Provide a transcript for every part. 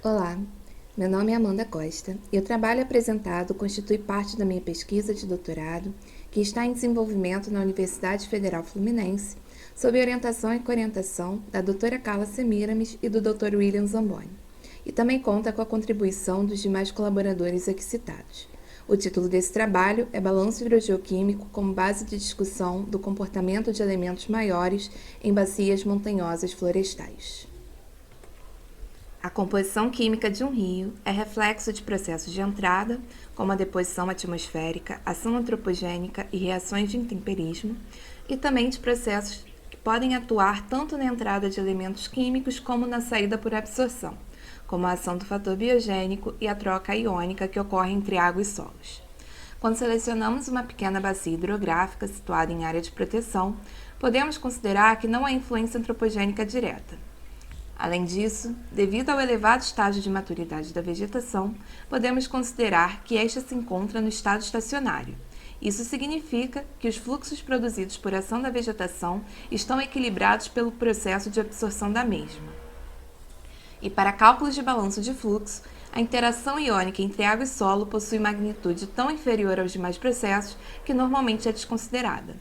Olá, meu nome é Amanda Costa e o trabalho apresentado constitui parte da minha pesquisa de doutorado, que está em desenvolvimento na Universidade Federal Fluminense, sob orientação e coorientação da doutora Carla Semiramis e do Dr. William Zamboni, e também conta com a contribuição dos demais colaboradores aqui citados. O título desse trabalho é Balanço Hidrogeoquímico como base de discussão do comportamento de elementos maiores em bacias montanhosas florestais. A composição química de um rio é reflexo de processos de entrada, como a deposição atmosférica, ação antropogênica e reações de intemperismo, e também de processos que podem atuar tanto na entrada de elementos químicos como na saída por absorção, como a ação do fator biogênico e a troca iônica que ocorre entre água e solos. Quando selecionamos uma pequena bacia hidrográfica situada em área de proteção, podemos considerar que não há influência antropogênica direta. Além disso, devido ao elevado estágio de maturidade da vegetação, podemos considerar que esta se encontra no estado estacionário. Isso significa que os fluxos produzidos por ação da vegetação estão equilibrados pelo processo de absorção da mesma. E para cálculos de balanço de fluxo, a interação iônica entre água e solo possui magnitude tão inferior aos demais processos que normalmente é desconsiderada.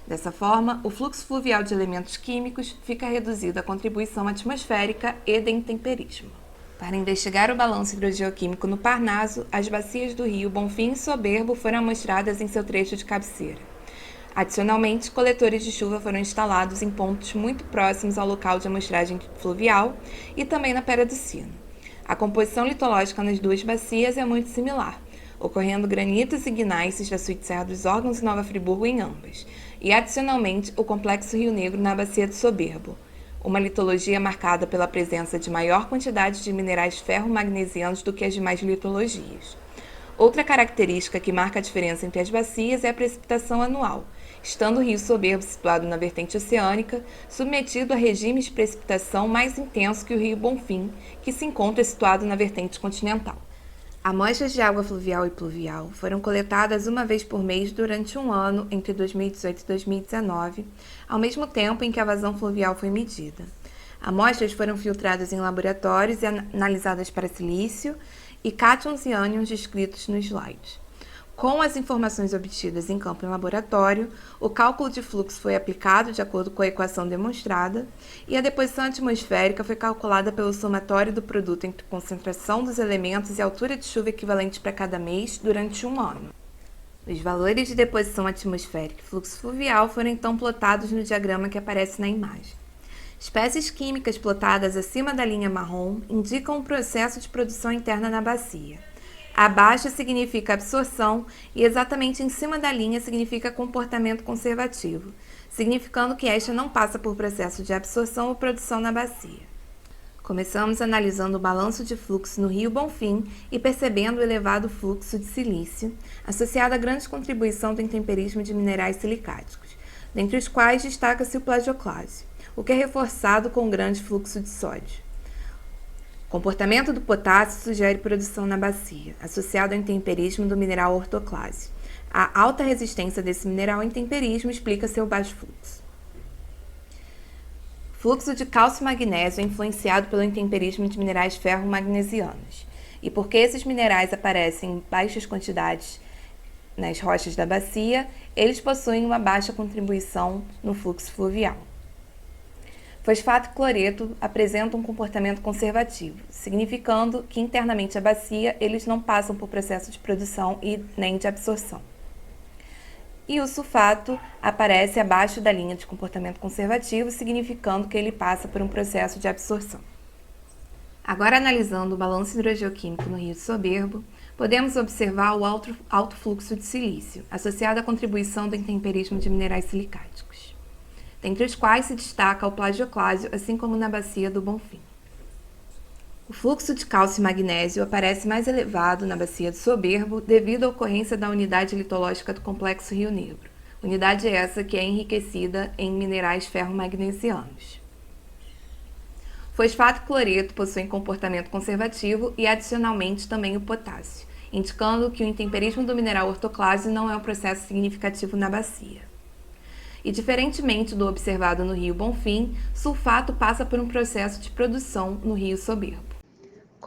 Dessa forma, o fluxo fluvial de elementos químicos fica reduzido à contribuição atmosférica e de intemperismo. Para investigar o balanço hidrogeoquímico no Parnaso, as bacias do rio Bonfim e Soberbo foram amostradas em seu trecho de cabeceira. Adicionalmente, coletores de chuva foram instalados em pontos muito próximos ao local de amostragem fluvial e também na Pedra do Sino. A composição litológica nas duas bacias é muito similar, ocorrendo granitos e gnáisses da suíte Serra dos Órgãos e Nova Friburgo em ambas, e adicionalmente o complexo Rio Negro na bacia do Soberbo, uma litologia marcada pela presença de maior quantidade de minerais ferro-magnesianos do que as demais litologias. Outra característica que marca a diferença entre as bacias é a precipitação anual, estando o Rio Soberbo situado na vertente oceânica, submetido a regime de precipitação mais intenso que o Rio Bonfim, que se encontra situado na vertente continental. Amostras de água fluvial e pluvial foram coletadas uma vez por mês durante um ano entre 2018 e 2019, ao mesmo tempo em que a vazão fluvial foi medida. Amostras foram filtradas em laboratórios e analisadas para silício e cátions e ânions descritos no slide. Com as informações obtidas em campo em laboratório, o cálculo de fluxo foi aplicado de acordo com a equação demonstrada e a deposição atmosférica foi calculada pelo somatório do produto entre concentração dos elementos e altura de chuva equivalente para cada mês durante um ano. Os valores de deposição atmosférica e fluxo fluvial foram então plotados no diagrama que aparece na imagem. Espécies químicas plotadas acima da linha marrom indicam o processo de produção interna na bacia. Abaixo significa absorção e exatamente em cima da linha significa comportamento conservativo, significando que esta não passa por processo de absorção ou produção na bacia. Começamos analisando o balanço de fluxo no Rio Bonfim e percebendo o elevado fluxo de silício, associado à grande contribuição do intemperismo de minerais silicáticos, dentre os quais destaca-se o plagioclásio, o que é reforçado com um grande fluxo de sódio. O comportamento do potássio sugere produção na bacia, associado ao intemperismo do mineral ortoclásio. A alta resistência desse mineral ao intemperismo explica seu baixo fluxo. O fluxo de cálcio e magnésio é influenciado pelo intemperismo de minerais ferro-magnesianos. E porque esses minerais aparecem em baixas quantidades nas rochas da bacia, eles possuem uma baixa contribuição no fluxo fluvial. Fosfato e cloreto apresentam um comportamento conservativo, significando que internamente a bacia eles não passam por processo de produção e nem de absorção. E o sulfato aparece abaixo da linha de comportamento conservativo, significando que ele passa por um processo de absorção. Agora, analisando o balanço hidrogeoquímico no Rio Soberbo, podemos observar o alto fluxo de silício, associado à contribuição do intemperismo de minerais silicáticos, dentre os quais se destaca o plagioclásio, assim como na bacia do Bonfim. O fluxo de cálcio e magnésio aparece mais elevado na bacia do Soberbo devido à ocorrência da unidade litológica do complexo Rio Negro, unidade essa que é enriquecida em minerais ferro-magnesianos. Fosfato e cloreto possuem comportamento conservativo e, adicionalmente, também o potássio, indicando que o intemperismo do mineral ortoclásio não é um processo significativo na bacia. E, diferentemente do observado no Rio Bonfim, sulfato passa por um processo de produção no Rio Soberbo.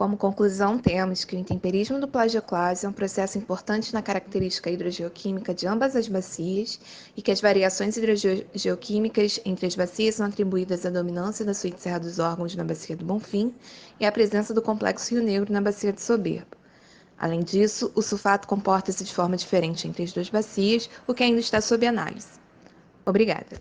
Como conclusão, temos que o intemperismo do plagioclase é um processo importante na característica hidrogeoquímica de ambas as bacias e que as variações hidrogeoquímicas entre as bacias são atribuídas à dominância da suíte Serra dos Órgãos na bacia do Bonfim e à presença do complexo Rio Negro na bacia de Soberbo. Além disso, o sulfato comporta-se de forma diferente entre as duas bacias, o que ainda está sob análise. Obrigada.